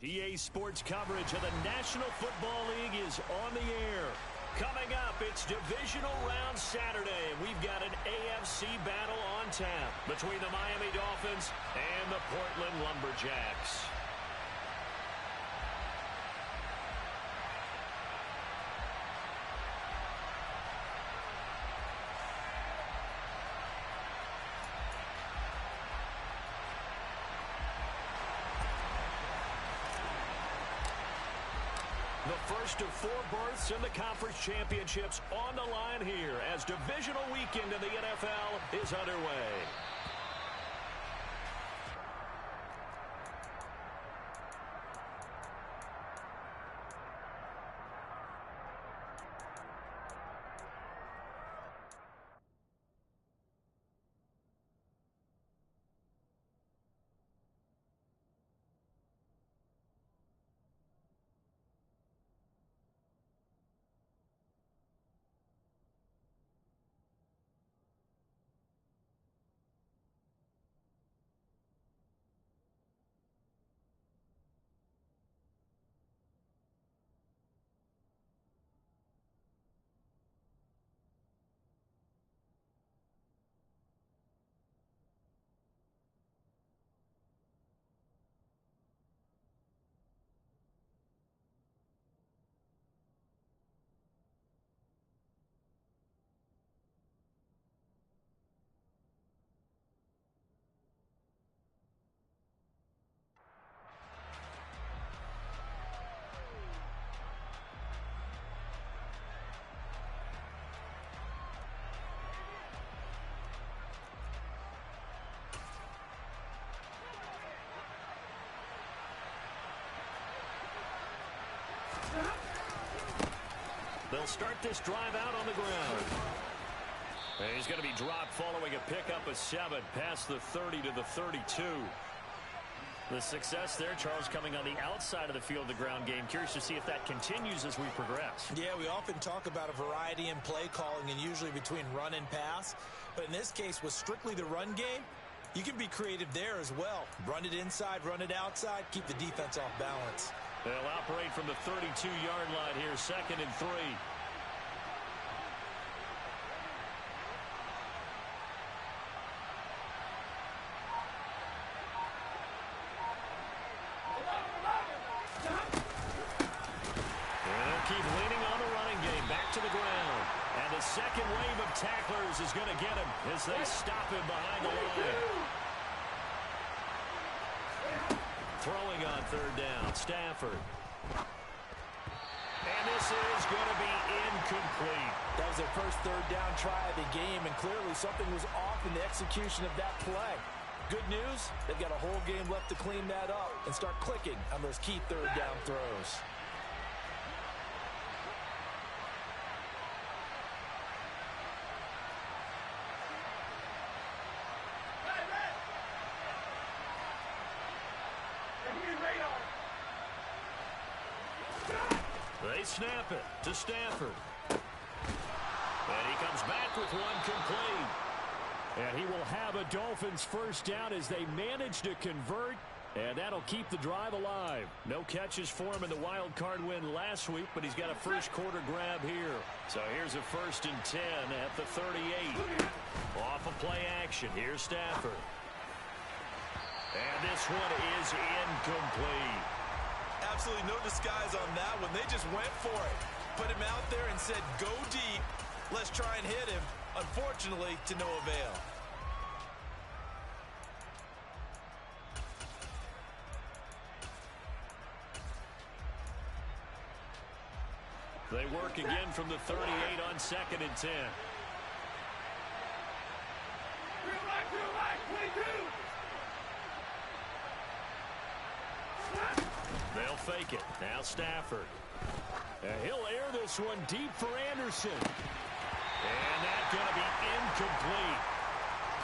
EA Sports coverage of the National Football League is on the air. Coming up, it's Divisional Round Saturday, and we've got an AFC battle on tap between the Miami Dolphins and the Portland Lumberjacks. The first of 4 berths in the conference championships on the line here as divisional weekend in the NFL is underway. They'll start this drive out on the ground. And he's going to be dropped following a pickup of 7 past the 30 to the 32. The success there, Charles, coming on the outside of the field, the ground game. Curious to see if that continues as we progress. Yeah, we often talk about a variety in play calling and usually between run and pass. But in this case, with strictly the run game, you can be creative there as well. Run it inside, run it outside, keep the defense off balance. They'll operate from the 32-yard line here, 2nd and 3. They'll keep leaning on the running game, back to the ground. And the second wave of tacklers is going to get him as they stop him behind the line. Throwing on 3rd down, Stafford. And this is going to be incomplete. That was their first 3rd down try of the game, and clearly something was off in the execution of that play. Good news, they've got a whole game left to clean that up and start clicking on those key 3rd down throws. They snap it to Stafford. And he comes back with one complete. And he will have a Dolphins first down as they manage to convert. And that'll keep the drive alive. No catches for him in the wild card win last week, but he's got a first quarter grab here. So here's a 1st and 10 at the 38. Off of play action. Here's Stafford. And this one is incomplete. Absolutely no disguise on that one. They just went for it. Put him out there and said, go deep. Let's try and hit him. Unfortunately, to no avail. They work again from the 38 on 2nd and 10. They'll fake it. Now Stafford. And he'll air this one deep for Anderson. And that's going to be incomplete.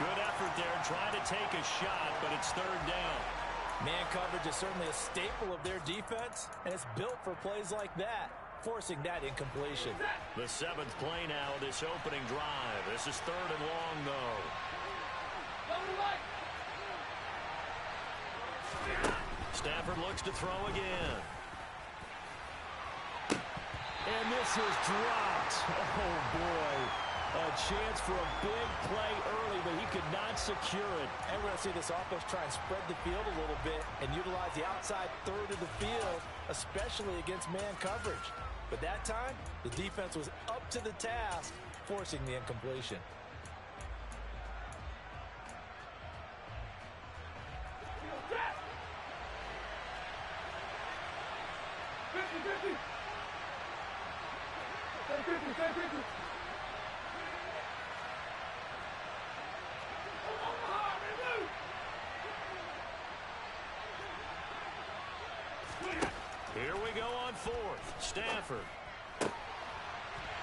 Good effort there trying to take a shot, but it's 3rd down. Man coverage is certainly a staple of their defense, and it's built for plays like that, forcing that incompletion. The 7th play now of this opening drive. This is 3rd and long, though. Stafford looks to throw again. And this is dropped. Oh, boy. A chance for a big play early, but he could not secure it. And we're going to see this offense try and spread the field a little bit and utilize the outside third of the field, especially against man coverage. But that time, the defense was up to the task, forcing the incompletion. Here we go on fourth. Stafford. Oh,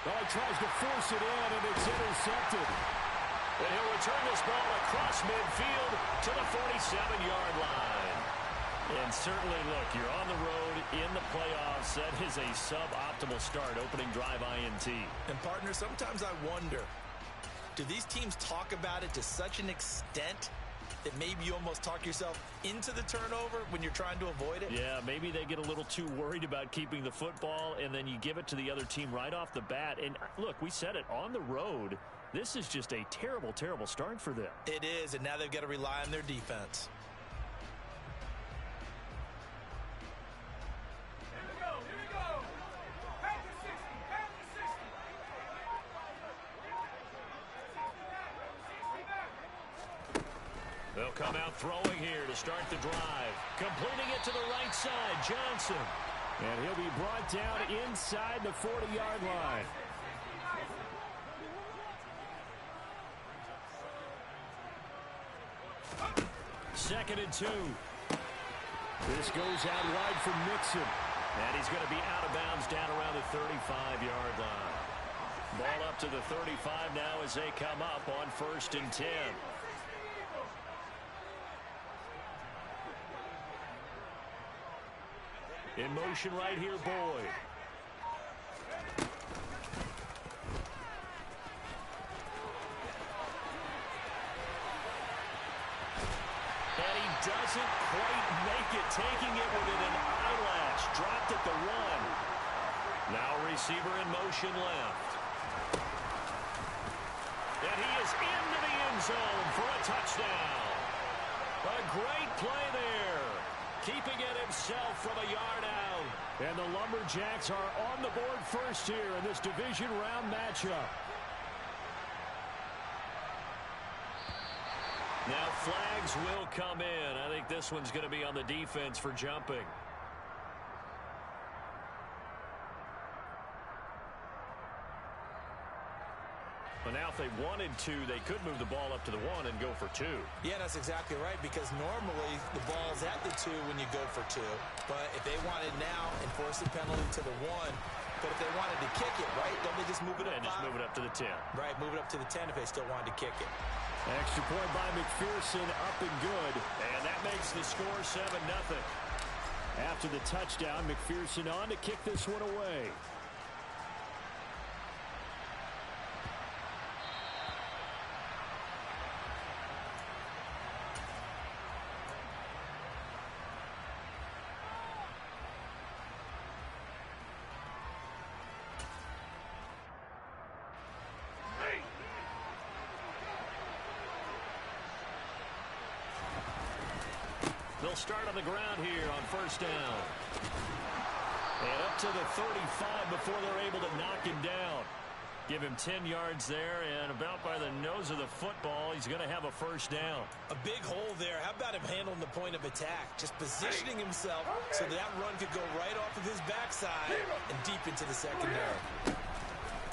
he tries to force it in, and it's intercepted. And he'll return this ball across midfield to the 47-yard line. And certainly, look, you're on the road in the playoffs. That is a suboptimal start, opening drive INT. And, partner, sometimes I wonder, do these teams talk about it to such an extent that maybe you almost talk yourself into the turnover when you're trying to avoid it? Yeah, maybe they get a little too worried about keeping the football, and then you give it to the other team right off the bat. And, look, we said it, on the road, this is just a terrible, terrible start for them. It is, and now they've got to rely on their defense. They'll come out throwing here to start the drive. Completing it to the right side, Johnson. And he'll be brought down inside the 40-yard line. Second and 2. This goes out wide for Mixon. And he's going to be out of bounds down around the 35-yard line. Ball up to the 35 now as they come up on 1st and 10. In motion right here, Boyd. And he doesn't quite make it, taking it within an eyelash. Dropped at the 1. Now receiver in motion left. And he is into the end zone for a touchdown. A great play there. Keeping it himself from a yard out. And the Lumberjacks are on the board first here in this division round matchup. Now flags will come in. I think this one's going to be on the defense for jumping. But now if they wanted to, they could move the ball up to the 1 and go for 2. Yeah, that's exactly right, because normally the ball's at the 2 when you go for 2. But if they wanted now, enforce the penalty to the 1. But if they wanted to kick it, right, don't they just move it up? And just move it up to the 10. Right, move it up to the 10 if they still wanted to kick it. Extra point by McPherson, up and good. And that makes the score 7-0. After the touchdown, McPherson on to kick this one away. They'll start on the ground here on 1st down. And up to the 35 before they're able to knock him down. Give him 10 yards there, and about by the nose of the football, he's going to have a 1st down. A big hole there. How about him handling the point of attack? Just positioning himself so that run could go right off of his backside and deep into the secondary.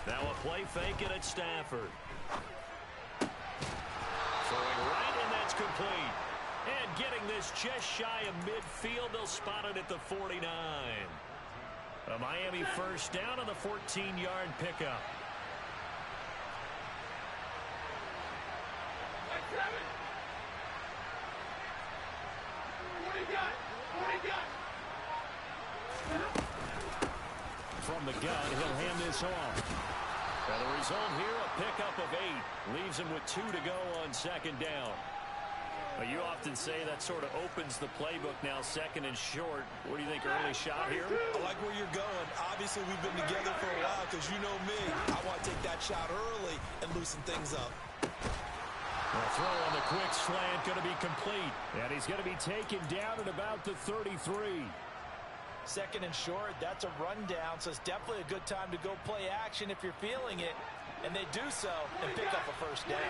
Now a play fake it at Stafford. Throwing right, and that's complete. And getting this just shy of midfield, they'll spot it at the 49. A Miami 1st down on the 14-yard pickup. From the gun, he'll hand this off. And the result here, a pickup of 8. Leaves him with 2 to go on 2nd down. Well, you often say that sort of opens the playbook now, second and short. What do you think, early shot here? I like where you're going. Obviously, we've been together for a while because you know me. I want to take that shot early and loosen things up. The throw on the quick slant going to be complete. And he's going to be taken down at about the 33. Second and short, that's a rundown, so it's definitely a good time to go play action if you're feeling it. And they do so and pick up a first down.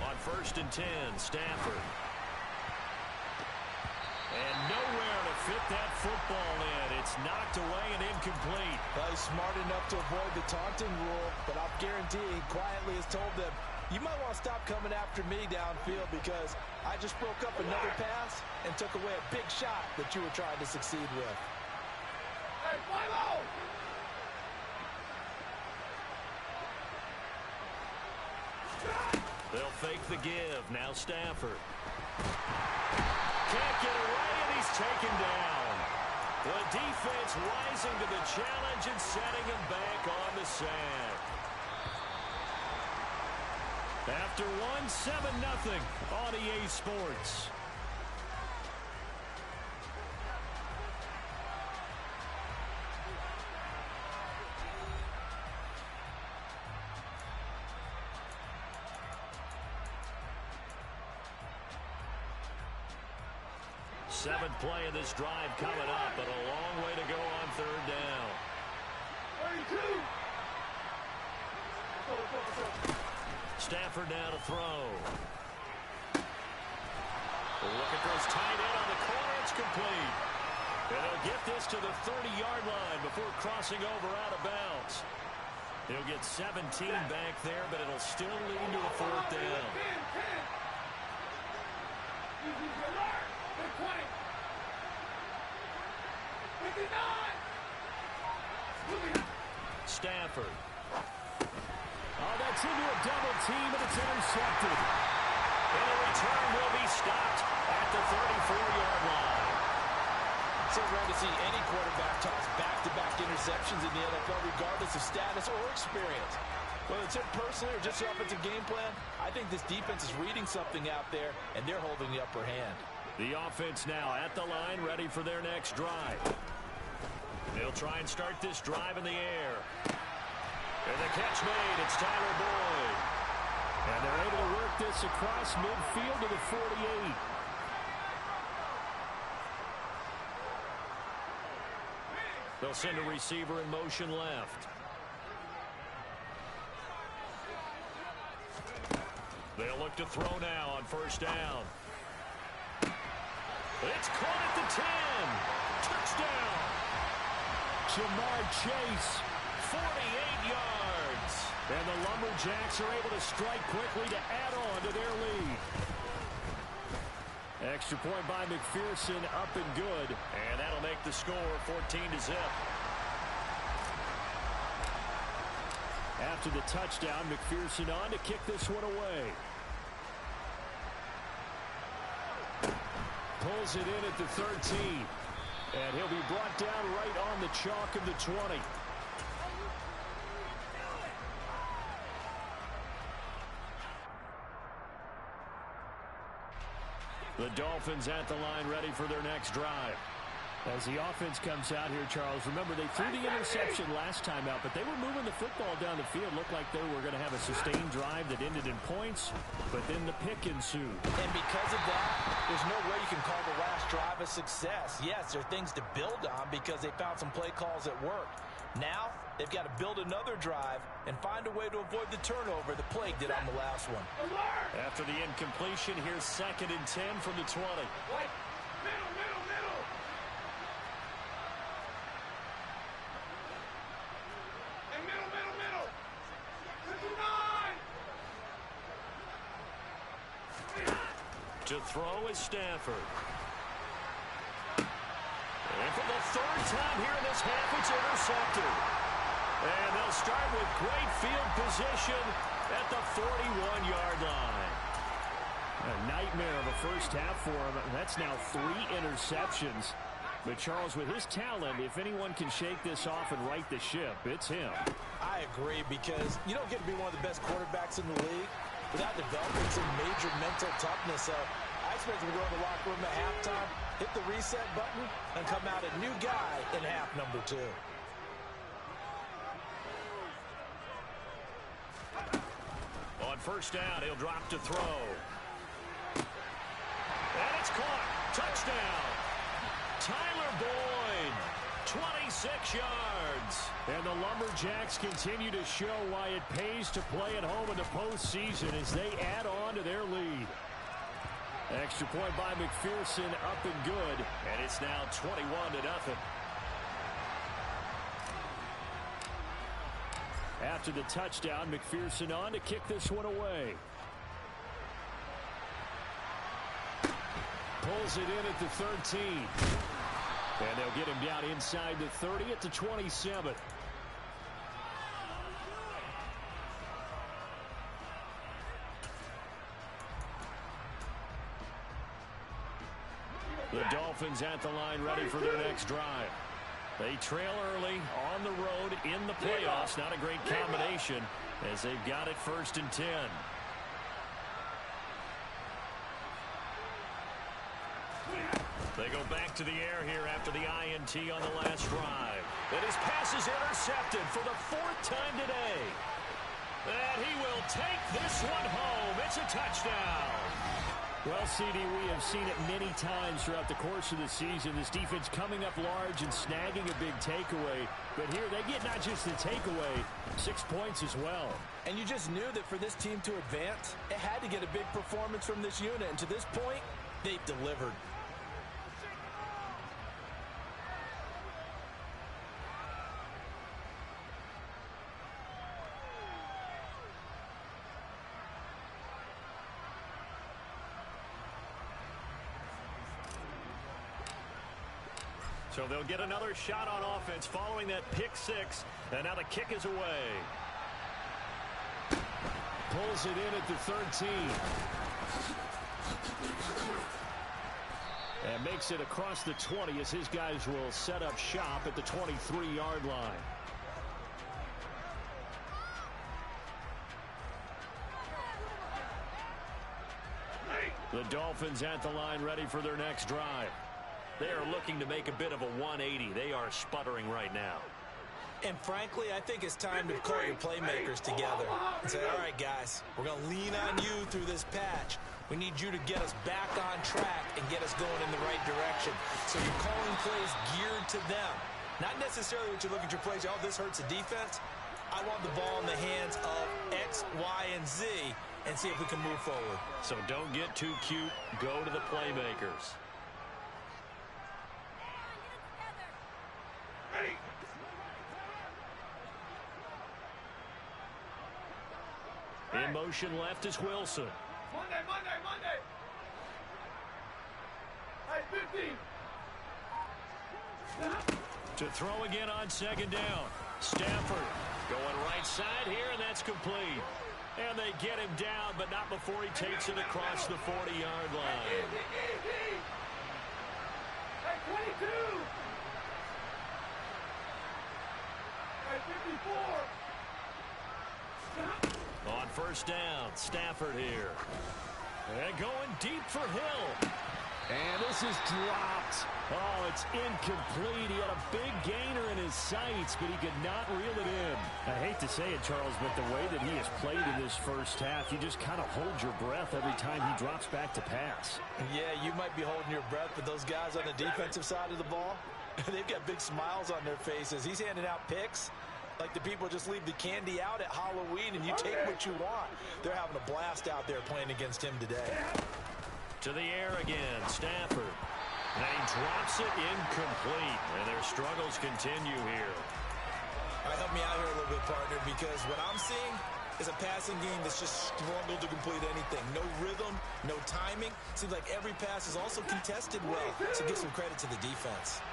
On 1st and 10, Stafford. And nowhere to fit that football in. It's knocked away and incomplete. Well, he's smart enough to avoid the taunting rule, but I'll guarantee he quietly has told them, you might want to stop coming after me downfield because I just broke up another pass and took away a big shot that you were trying to succeed with. Hey, Milo! They'll fake the give. Now Stafford. Can't get away, and he's taken down. The defense rising to the challenge and setting him back on the sack. After one, 7-0 on EA Sports. Seventh play of this drive coming up, but a long way to go on 3rd down. 32. Stafford now to throw. Looking for his tight end on the corner. It's complete. And he'll get this to the 30-yard line before crossing over out of bounds. He'll get 17 back there, but it'll still lead to a 4th down. Stafford. Oh, that's into a double team, and it's intercepted. And the return will be stopped at the 34-yard line. So rare to see any quarterback toss back-to-back interceptions in the NFL, regardless of status or experience. Whether it's him personally or just the offensive game plan, I think this defense is reading something out there, and they're holding the upper hand. The offense now at the line, ready for their next drive. They'll try and start this drive in the air. And the catch made. It's Tyler Boyd. And they're able to work this across midfield to the 48. They'll send a receiver in motion left. They'll look to throw now on 1st down. It's caught at the 10. Touchdown. Jamar Chase, 48 yards. And the Lumberjacks are able to strike quickly to add on to their lead. Extra point by McPherson, up and good. And that'll make the score 14-0. After the touchdown, McPherson on to kick this one away. Pulls it in at the 13. And he'll be brought down right on the chalk of the 20. The Dolphins at the line ready for their next drive. As the offense comes out here, Charles, remember they threw the interception last time out, but they were moving the football down the field. Looked like they were going to have a sustained drive that ended in points, but then the pick ensued. And because of that, there's no way you can call the last drive a success. Yes, there are things to build on because they found some play calls that worked. Now, they've got to build another drive and find a way to avoid the turnover that plagued it on the last one. After the incompletion, here's 2nd and 10 from the 20. To throw is Stafford. And for the 3rd time here in this half, it's intercepted. And they'll start with great field position at the 41-yard line. A nightmare of a first half for him. That's now 3 interceptions. But, Charles, with his talent, if anyone can shake this off and right the ship, it's him. I agree, because you don't get to be one of the best quarterbacks in the league without developing some major mental toughness. So I expect him to go in the locker room at halftime, hit the reset button, and come out a new guy in half number 2. On first down, he'll drop to throw. And it's caught. Touchdown. Tyler Boyd, 26 yards. And the Lumberjacks continue to show why it pays to play at home in the postseason as they add on to their lead. Extra point by McPherson, up and good. And it's now 21-0. After the touchdown, McPherson on to kick this one away. Pulls it in at the 13. And they'll get him down inside the 30 at the 27. The Dolphins at the line, ready for their next drive. They trail early on the road in the playoffs. Not a great combination as they've got it 1st and 10. They go back to the air here after the INT on the last drive. And his pass is intercepted for the 4th time today. And he will take this one home. It's a touchdown. Well, CD, we have seen it many times throughout the course of the season. This defense coming up large and snagging a big takeaway. But here they get not just the takeaway, 6 points as well. And you just knew that for this team to advance, it had to get a big performance from this unit. And to this point, they've delivered. So they'll get another shot on offense following that pick 6. And now the kick is away. Pulls it in at the 13. And makes it across the 20 as his guys will set up shop at the 23-yard line. The Dolphins at the line, ready for their next drive. They are looking to make a bit of a 180. They are sputtering right now. And frankly, I think it's time to call your playmakers together and say, all right, guys, we're going to lean on you through this patch. We need you to get us back on track and get us going in the right direction. So you're calling plays geared to them. Not necessarily what you look at your plays, oh, this hurts the defense. I want the ball in the hands of X, Y, and Z and see if we can move forward. So don't get too cute. Go to the playmakers. In motion left is Wilson. Monday. Hey, 50. To throw again on 2nd down. Stafford going right side here, and that's complete. And they get him down, but not before he takes it across the 40-yard line. Hey, 22. Hey, 54. On 1st down, Stafford here. And going deep for Hill. And this is dropped. Oh, it's incomplete. He had a big gainer in his sights, but he could not reel it in. I hate to say it, Charles, but the way that he has played in this first half, you just kind of hold your breath every time he drops back to pass. Yeah, you might be holding your breath, but those guys on the defensive side of the ball, they've got big smiles on their faces. He's handing out picks like the people just leave the candy out at Halloween and you take what you want. They're having a blast out there playing against him today. To the air again, Stafford. And he drops it incomplete. And their struggles continue here. All right, help me out here a little bit, partner, because what I'm seeing is a passing game that's just struggled to complete anything. No rhythm, no timing. Seems like every pass is also contested well, so give some credit to the defense.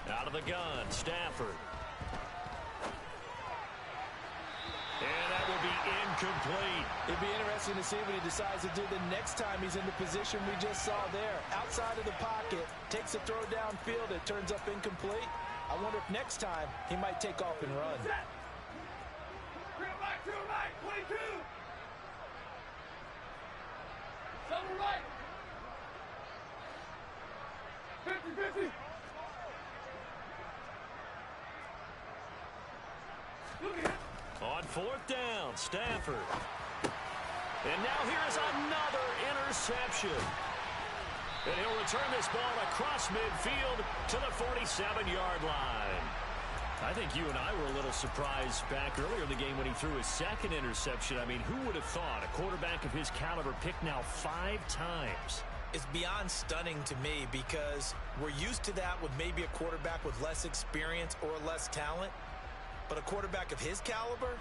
Out of the gun, Stafford. complete. It'd be interesting to see what he decides to do the next time he's in the position we just saw there. Outside of the pocket, takes a throw downfield, it turns up incomplete. I wonder if next time he might take off and run. To the right, 22. Double right. 50-50. Look at him. On fourth down, Stafford. And now here's another interception. And he'll return this ball across midfield to the 47-yard line. I think you and I were a little surprised back earlier in the game when he threw his second interception. I mean, who would have thought a quarterback of his caliber picked now 5 times? It's beyond stunning to me because we're used to that with maybe a quarterback with less experience or less talent. But a quarterback of his caliber,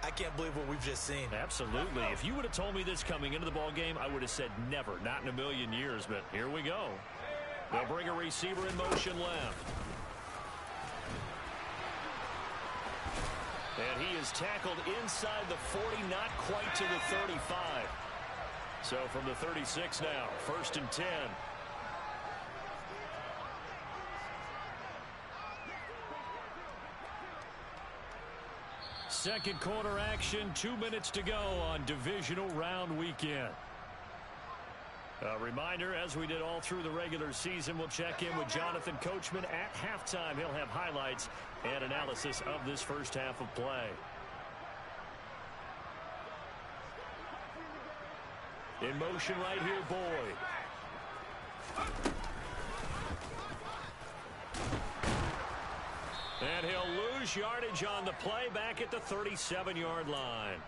I can't believe what we've just seen. Absolutely. If you would have told me this coming into the ball game, I would have said never, not in a million years. But here we go. They'll bring a receiver in motion left. And he is tackled inside the 40, not quite to the 35. So from the 36 now, 1st and 10. Second quarter action, 2 minutes to go on Divisional Round Weekend. A reminder, as we did all through the regular season, we'll check in with Jonathan Coachman at halftime. He'll have highlights and analysis of this first half of play. In motion right here, Boyd. And he'll lose yardage on the play back at the 37-yard line.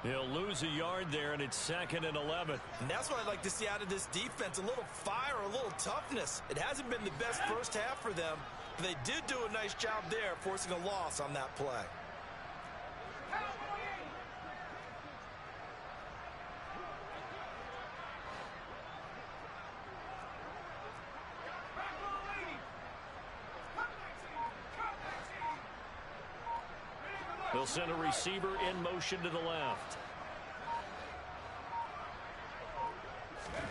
He'll lose a yard there, and it's 2nd and 11. And that's what I'd like to see out of this defense, a little fire, a little toughness. It hasn't been the best first half for them, but they did do a nice job there, forcing a loss on that play. They'll send a receiver in motion to the left.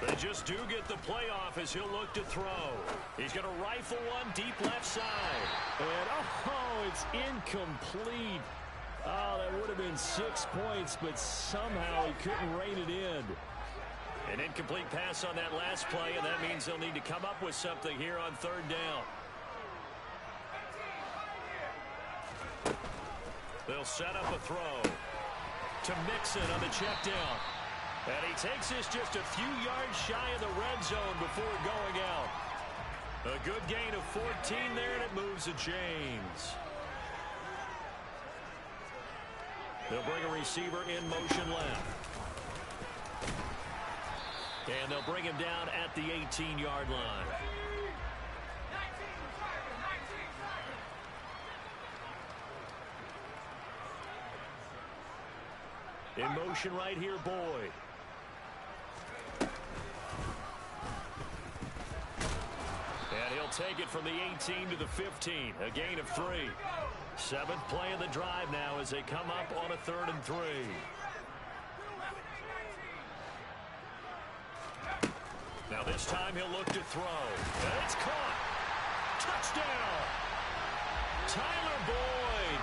They just do get the playoff as he'll look to throw. He's going to rifle one deep left side. And, oh, it's incomplete. Oh, that would have been 6 points, but somehow he couldn't rein it in. An incomplete pass on that last play, and that means they'll need to come up with something here on 3rd down. They'll set up a throw to Mixon on the check down. And he takes this just a few yards shy of the red zone before going out. A good gain of 14 there, and it moves the chains. They'll bring a receiver in motion left. And they'll bring him down at the 18-yard line. In motion right here, Boyd. And he'll take it from the 18 to the 15. A gain of 3. 7th play of the drive now as they come up on a 3rd and 3. Now this time he'll look to throw. And it's caught. Touchdown. Tyler Boyd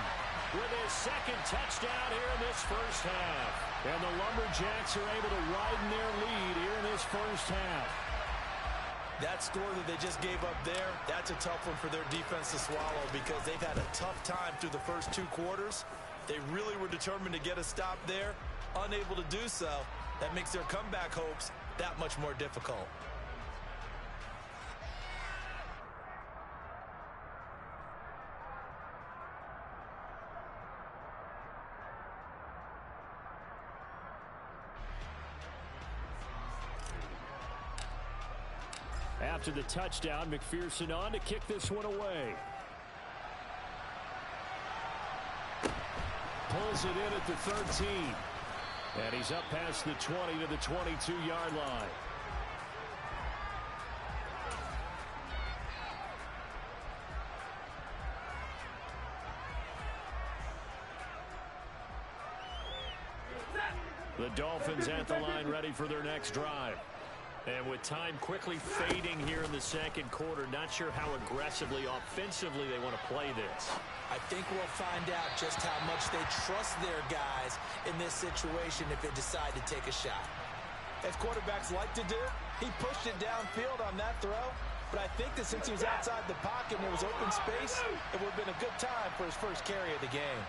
with his 2nd touchdown here in this first half. And the Lumberjacks are able to widen their lead here in this first half. That score that they just gave up there, that's a tough one for their defense to swallow because they've had a tough time through the first 2 quarters. They really were determined to get a stop there, unable to do so. That makes their comeback hopes that much more difficult. After the touchdown, McPherson on to kick this one away. Pulls it in at the 13. And he's up past the 20 to the 22-yard line. The Dolphins at the line ready for their next drive. And with time quickly fading here in the second quarter, not sure how aggressively, offensively they want to play this. I think we'll find out just how much they trust their guys in this situation if they decide to take a shot. As quarterbacks like to do, he pushed it downfield on that throw. But I think that since he was outside the pocket and there was open space, it would have been a good time for his first carry of the game.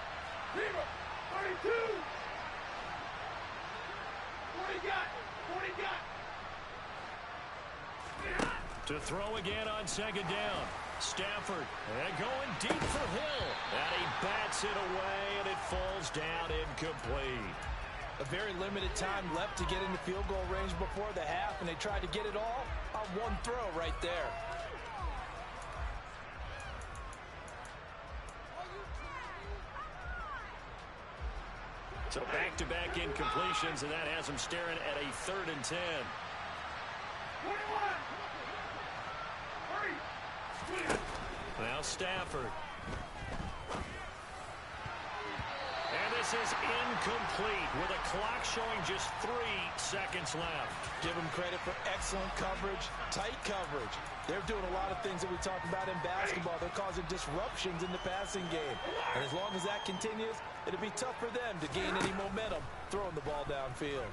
32. 40 got. 40 got. To throw again on second down. Stafford and going deep for Hill. And he bats it away, and it falls down incomplete. A very limited time left to get into field goal range before the half, and they tried to get it all on one throw right there. So back-to-back incompletions, and that has him staring at a 3rd and 10. 21. Now Stafford. And this is incomplete with a clock showing just 3 seconds left. Give them credit for excellent coverage, tight coverage. They're doing a lot of things that we talk about in basketball. They're causing disruptions in the passing game. And as long as that continues, it'll be tough for them to gain any momentum throwing the ball downfield.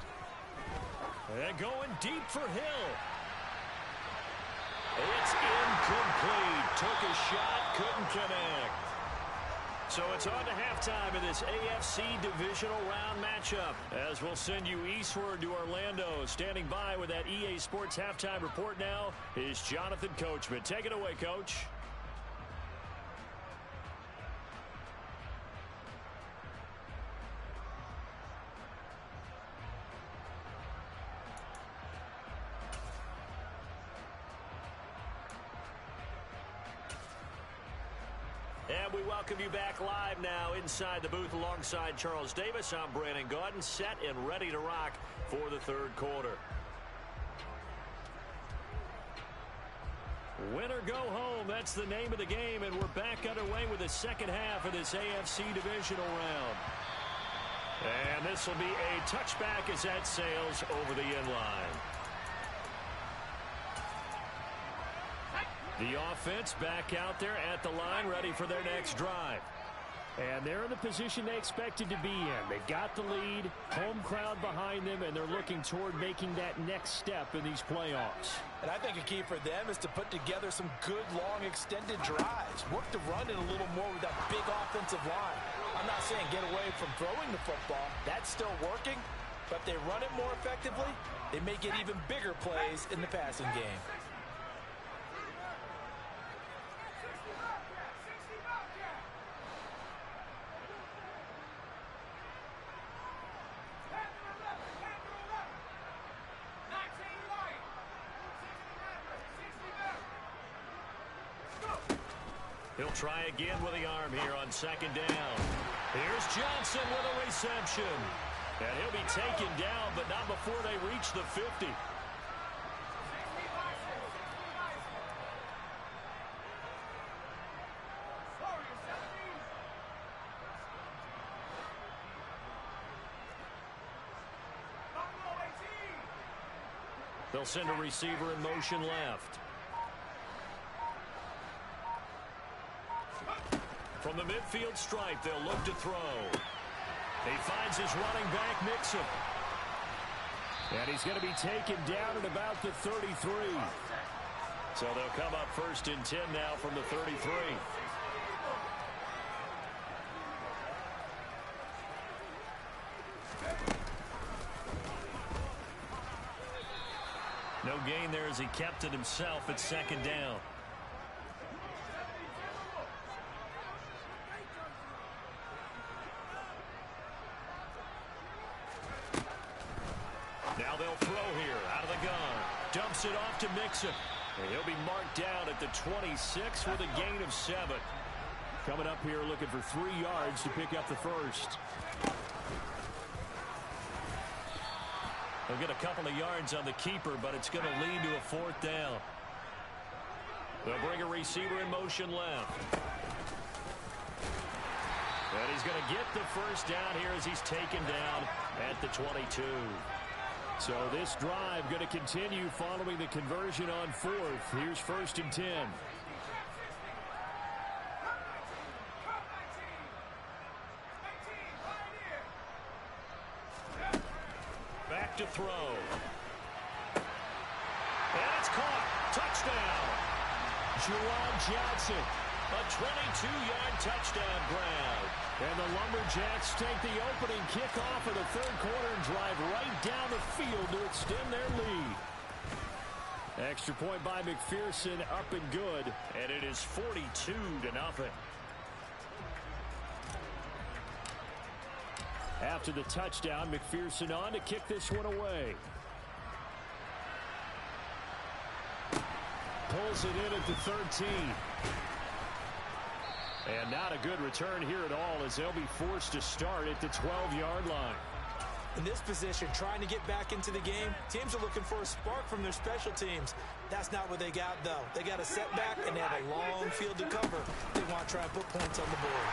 And going deep for Hill. It's incomplete. Took a shot, couldn't connect. So it's on to halftime in this AFC Divisional Round matchup. As we'll send you eastward to Orlando. Standing by with that EA Sports Halftime Report now is Jonathan Coachman. Take it away, Coach. And we welcome you back live now inside the booth alongside Charles Davis. I'm Brandon Gaudin, set and ready to rock for the third quarter. Win or go home, that's the name of the game, and we're back underway with the second half of this AFC Divisional round. And this will be a touchback as that sails over the end line. The offense back out there at the line, ready for their next drive. And they're in the position they expected to be in. They've got the lead, home crowd behind them, and they're looking toward making that next step in these playoffs. And I think a key for them is to put together some good, long, extended drives. Work the run in a little more with that big offensive line. I'm not saying get away from throwing the football. That's still working. But if they run it more effectively, they may get even bigger plays in the passing game. He'll try again with the arm here on second down. Here's Johnson with a reception. And he'll be taken down, but not before they reach the 50. They'll send a receiver in motion left. From the midfield stripe, they'll look to throw. He finds his running back, Mixon. And he's going to be taken down at about the 33. So they'll come up 1st and 10 now from the 33. No gain there as he kept it himself at second down. Now they'll throw here out of the gun. Dumps it off to Mixon. And he'll be marked down at the 26 with a gain of 7. Coming up here looking for 3 yards to pick up the first. They'll get a couple of yards on the keeper, but it's going to lead to a 4th down. They'll bring a receiver in motion left. And he's going to get the first down here as he's taken down at the 22. So this drive going to continue following the conversion on fourth. Here's 1st and 10. Back to throw. And it's caught. Touchdown. Juwan Johnson. A 22-yard touchdown grab. And the Lumberjacks take the opening kickoff of the third quarter and drive right down the field to extend their lead. Extra point by McPherson, up and good. And it is 42-0. After the touchdown, McPherson on to kick this one away. Pulls it in at the 13. And not a good return here at all as they'll be forced to start at the 12-yard line. In this position, trying to get back into the game, teams are looking for a spark from their special teams. That's not what they got, though. They got a setback, and they have a long field to cover. They want to try and put points on the board.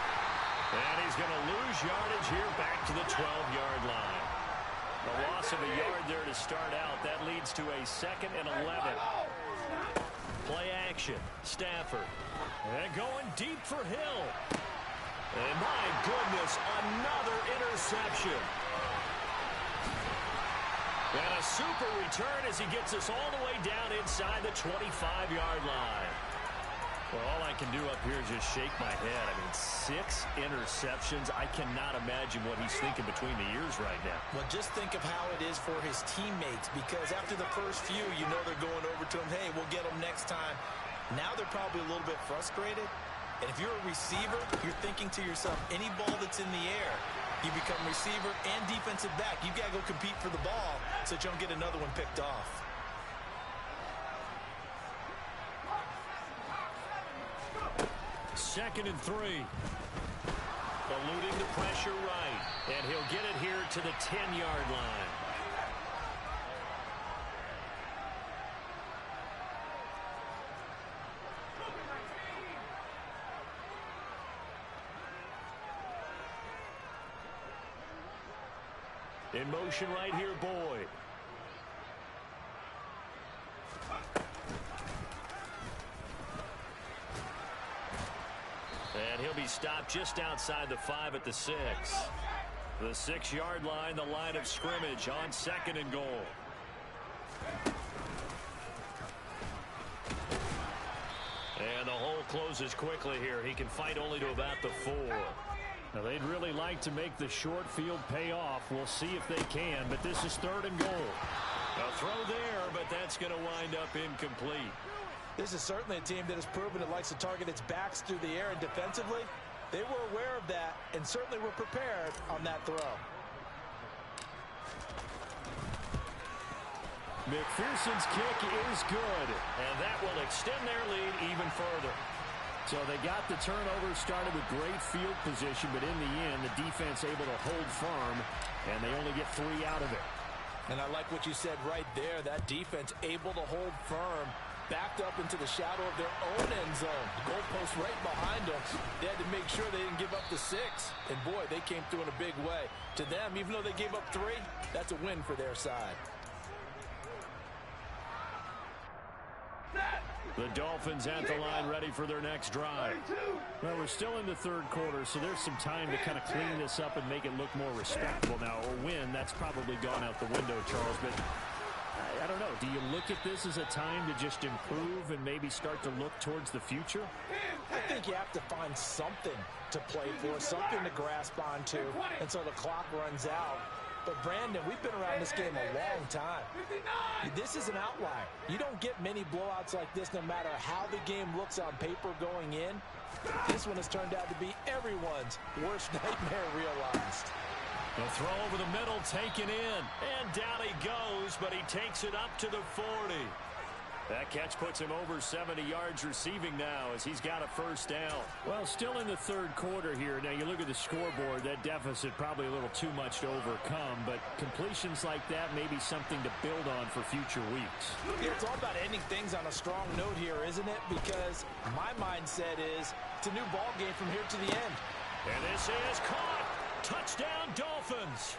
And he's going to lose yardage here back to the 12-yard line. A loss of a yard there to start out. That leads to a 2nd and 11. Play action. Stafford. And going deep for Hill. And my goodness, another interception. And a super return as he gets us all the way down inside the 25-yard line. Well, all I can do up here is just shake my head. I mean, 6 interceptions. I cannot imagine what he's thinking between the ears right now. Well, just think of how it is for his teammates, because after the first few, you know they're going over to him, hey, we'll get him next time. Now they're probably a little bit frustrated. And if you're a receiver, you're thinking to yourself, any ball that's in the air, you become receiver and defensive back. You've got to go compete for the ball so that you don't get another one picked off. Second and 3. Eluding the pressure right. And he'll get it here to the 10-yard line. In motion right here, Boyd. And he'll be stopped just outside the 5 at the 6. The 6-yard line, the line of scrimmage on 2nd and goal. And the hole closes quickly here. He can fight only to about the 4. Now, they'd really like to make the short field pay off. We'll see if they can, but this is 3rd and goal. A throw there, but that's going to wind up incomplete. This is certainly a team that has proven it likes to target its backs through the air, and defensively, they were aware of that and certainly were prepared on that throw. McPherson's kick is good, and that will extend their lead even further. So they got the turnover, started with great field position, but in the end, the defense able to hold firm, and they only get 3 out of it. And I like what you said right there. That defense able to hold firm, backed up into the shadow of their own end zone. The goalpost right behind them. They had to make sure they didn't give up the 6. And, boy, they came through in a big way. To them, even though they gave up 3, that's a win for their side. The Dolphins at the line ready for their next drive. Well, we're still in the 3rd quarter, so there's some time to kind of clean this up and make it look more respectable. Now, a win, that's probably gone out the window, Charles, but I don't know. Do you look at this as a time to just improve and maybe start to look towards the future? I think you have to find something to play for, something to grasp onto until the clock runs out. But, Brandon, we've been around this game a long time. This is an outlier. You don't get many blowouts like this no matter how the game looks on paper going in. This one has turned out to be everyone's worst nightmare realized. The throw over the middle taken in. And down he goes, but he takes it up to the 40. That catch puts him over 70 yards receiving now as he's got a first down. Well, still in the 3rd quarter here. Now, you look at the scoreboard, that deficit probably a little too much to overcome, but completions like that may be something to build on for future weeks. Yeah, it's all about ending things on a strong note here, isn't it? Because my mindset is it's a new ball game from here to the end. And this is caught. Touchdown, Dolphins.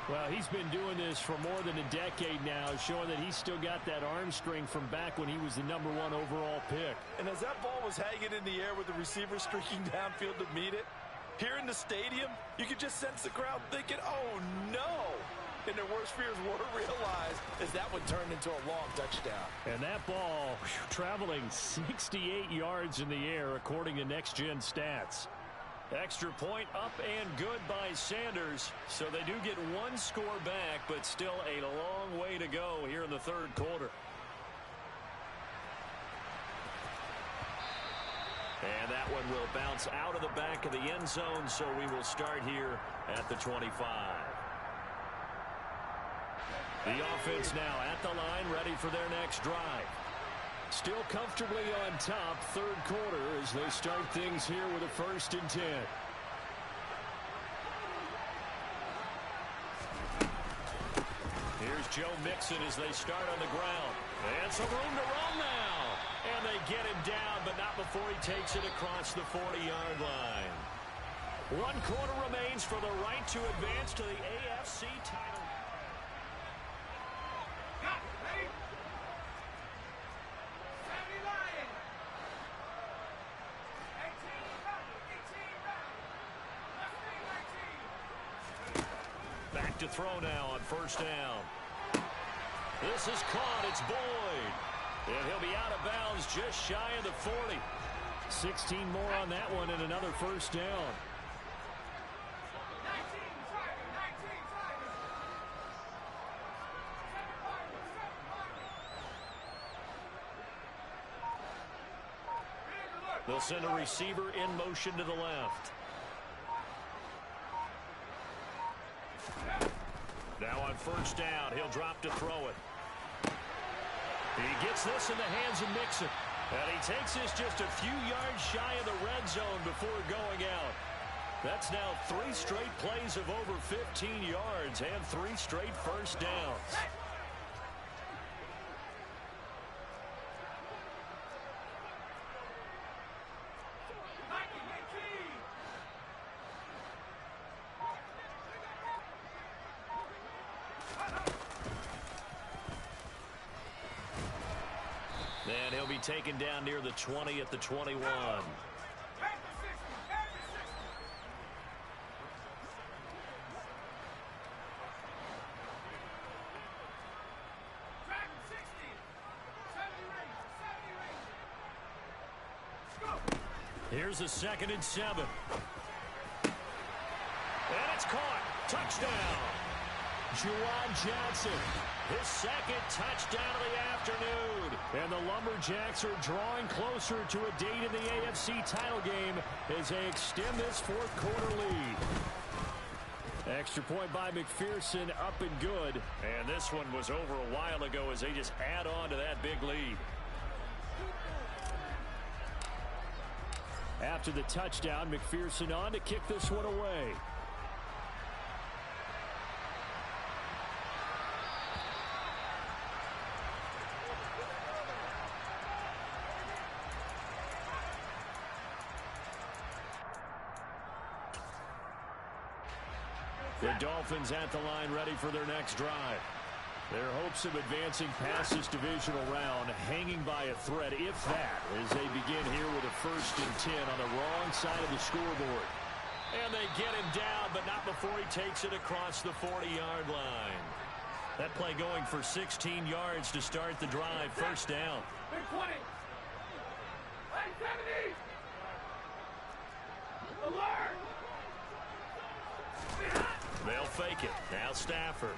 Well, he's been doing this for more than a decade now, showing that he's still got that arm strength from back when he was the #1 overall pick. And as that ball was hanging in the air with the receiver streaking downfield to meet it, here in the stadium, you could just sense the crowd thinking, oh, no. And their worst fears were realized as that one turned into a long touchdown. And that ball traveling 68 yards in the air, according to Next Gen Stats. Extra point up and good by Sanders. So they do get one score back, but still a long way to go here in the third quarter. And that one will bounce out of the back of the end zone, so we will start here at the 25. The offense now at the line, ready for their next drive. Still comfortably on top, third quarter, as they start things here with a 1st and 10. Here's Joe Mixon as they start on the ground. And some room to run now. And they get him down, but not before he takes it across the 40-yard line. 1 quarter remains for the right to advance to the AFC title. Back to throw now on 1st down. This is caught. It's Boyd. And he'll be out of bounds just shy of the 40. 16 more on that one and another 1st down. They'll send a receiver in motion to the left. Now on 1st down, he'll drop to throw it. He gets this in the hands of Mixon. And he takes this just a few yards shy of the red zone before going out. That's now 3 straight plays of over 15 yards and 3 straight 1st downs. And he'll be taken down near the 20 at the 21. Here's a 2nd and 7. And it's caught. Touchdown. Juwan Johnson, his 2nd touchdown of the afternoon. And the Lumberjacks are drawing closer to a date in the AFC title game as they extend this 4th quarter lead. Extra point by McPherson, up and good. And this one was over a while ago as they just add on to that big lead. After the touchdown, McPherson on to kick this one away. The Dolphins at the line ready for their next drive. Their hopes of advancing past this divisional round hanging by a thread, if that, as they begin here with a 1st and 10 on the wrong side of the scoreboard. And they get him down, but not before he takes it across the 40-yard line. That play going for 16 yards to start the drive. 1st down. Big 20. Hey, 70. Alert. They'll fake it. Now Stafford.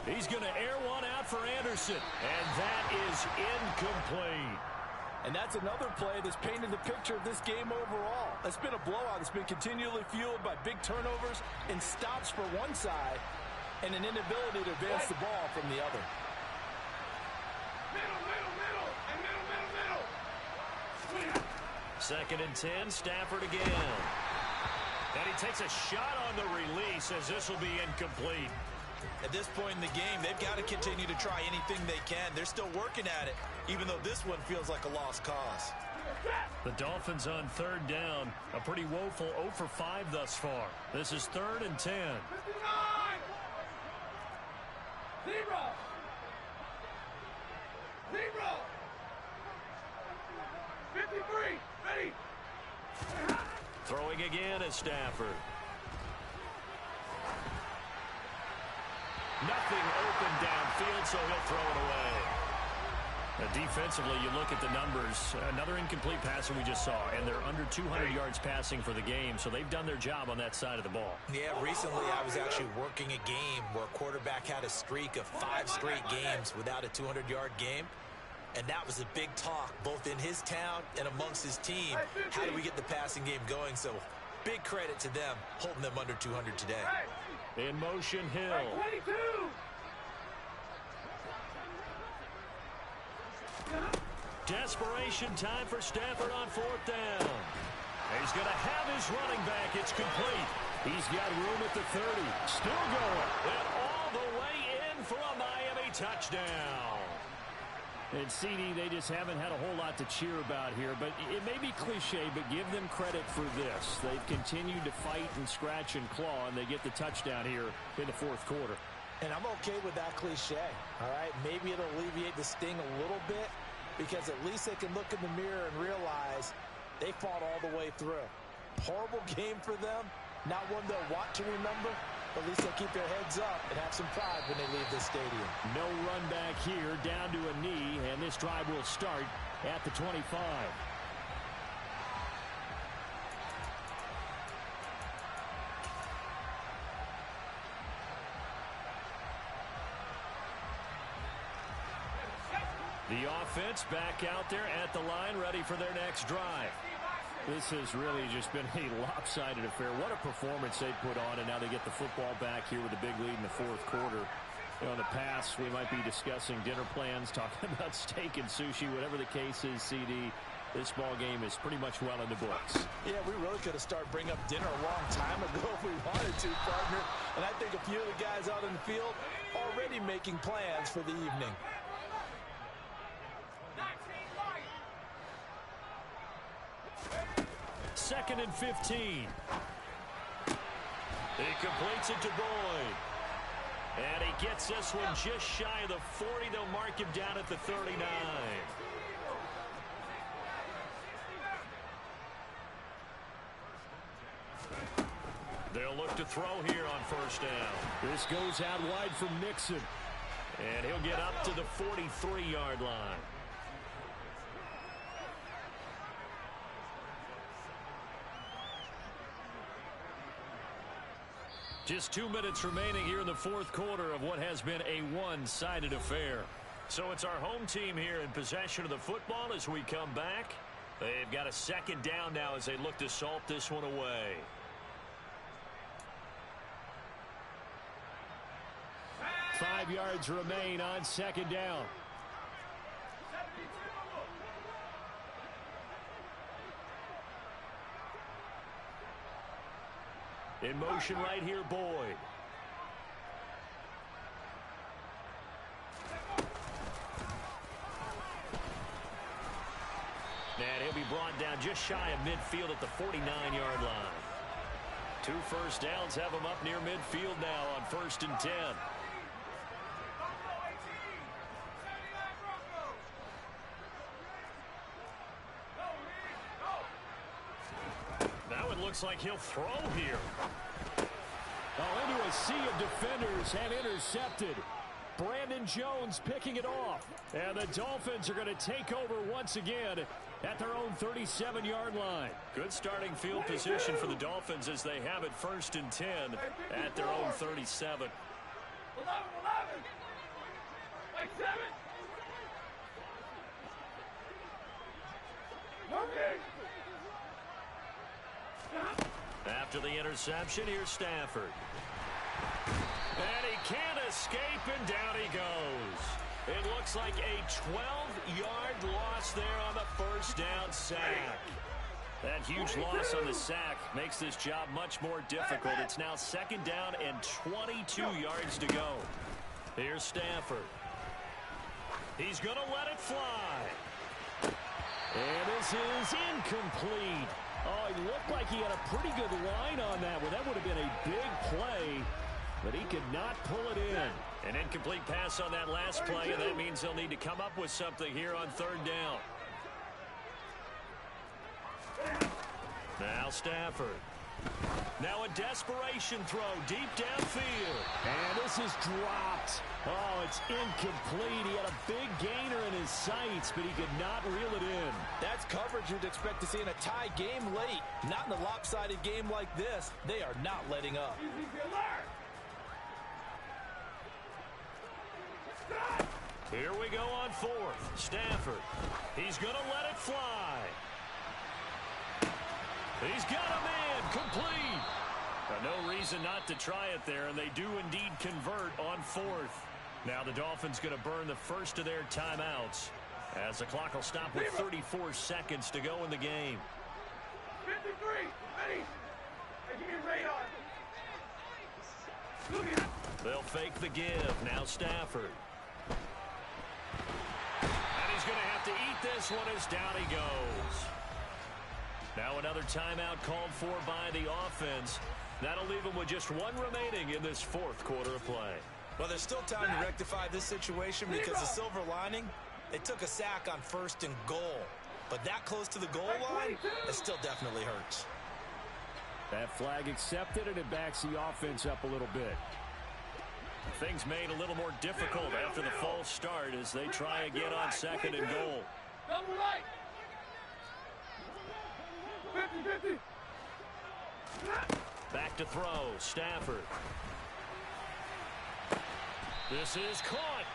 He's going to air one out for Anderson. And that is incomplete. And that's another play that's painted the picture of this game overall. It's been a blowout. It's been continually fueled by big turnovers and stops for one side and an inability to advance the ball from the other. Middle. And middle. 2nd and 10. Stafford again. And he takes a shot on the release as this will be incomplete. At this point in the game, they've got to continue to try anything they can. They're still working at it, even though this one feels like a lost cause. The Dolphins on third down. A pretty woeful 0 for 5 thus far. This is 3rd and 10. 59! 0! 0! 53! Ready! Throwing again is Stafford. Nothing open downfield, so he'll throw it away. Defensively, you look at the numbers. Another incomplete pass that we just saw, and they're under 200 yards passing for the game, so they've done their job on that side of the ball. Yeah, recently I was actually working a game where a quarterback had a streak of 5 straight games without a 200-yard game, and that was a big talk both in his town and amongst his team. How do we get the passing game going? So big credit to them holding them under 200 today. In motion, Hill. 22! Desperation time for Stafford on 4th down. He's going to have his running back. It's complete. He's got room at the 30. Still going. And all the way in for a Miami touchdown. And CD, they just haven't had a whole lot to cheer about here. But it may be cliche, but give them credit for this. They've continued to fight and scratch and claw, and they get the touchdown here in the 4th quarter. And I'm okay with that cliche, all right? Maybe it'll alleviate the sting a little bit because at least they can look in the mirror and realize they fought all the way through. Horrible game for them, not one they'll want to remember, but at least they'll keep their heads up and have some pride when they leave this stadium. No run back here, down to a knee, and this drive will start at the 25. The offense back out there at the line, ready for their next drive. This has really just been a lopsided affair. What a performance they put on, and now they get the football back here with a big lead in the 4th quarter. You know, in the past, we might be discussing dinner plans, talking about steak and sushi, whatever the case is, CD. This ball game is pretty much well in the books. Yeah, we really could have started bringing up dinner a long time ago if we wanted to, partner. And I think a few of the guys out in the field already making plans for the evening. 2nd and 15. He completes it to Boyd. And he gets this one just shy of the 40. They'll mark him down at the 39. They'll look to throw here on 1st down. This goes out wide from Nixon. And he'll get up to the 43-yard line. Just 2 minutes remaining here in the 4th quarter of what has been a one-sided affair. So it's our home team here in possession of the football as we come back. They've got a 2nd down now as they look to salt this one away. Five yards remain on 2nd down. In motion right here, Boyd. And he'll be brought down just shy of midfield at the 49-yard line. 2 first downs have him up near midfield now on 1st and 10. Now it looks like he'll throw here. Oh, into a sea of defenders and intercepted. Brandon Jones picking it off. And the Dolphins are going to take over once again at their own 37-yard line. Good starting field position for the Dolphins as they have it 1st and 10 at their own 37. 11, like 7. Okay. After the interception, here's Stafford. And he can't escape, and down he goes. It looks like a 12-yard loss there on the 1st down sack. That huge loss on the sack makes this job much more difficult. It's now 2nd down and 22 yards to go. Here's Stafford. He's going to let it fly. And this is incomplete. Oh, he looked like he had a pretty good line on that one. That would have been a big play, but he could not pull it in. An incomplete pass on that last play, and that means they'll need to come up with something here on third down. Now Stafford. Now a desperation throw deep downfield. And this is dropped. Oh, it's incomplete. He had a big gainer in his sights, but he could not reel it in. That's coverage you'd expect to see in a tie game late. Not in a lopsided game like this. They are not letting up. Here we go on fourth. Stafford. He's going to let it fly. He's got a man. Complete. No reason not to try it there, and they do indeed convert on fourth. Now the Dolphins going to burn the first of their timeouts as the clock will stop with 34 seconds to go in the game. 53, ready. Hey, give me radar. They'll fake the give. Now Stafford. And he's going to have to eat this one as down he goes. Now another timeout called for by the offense. That'll leave them with just one remaining in this fourth quarter of play. Well, there's still time to rectify this situation because the silver lining, they took a sack on first and goal. But that close to the goal line, it still definitely hurts. That flag accepted, and it backs the offense up a little bit. Things made a little more difficult after the false start as they try again on second and goal. Double right. 50-50. Back to throw. Stafford. This is caught.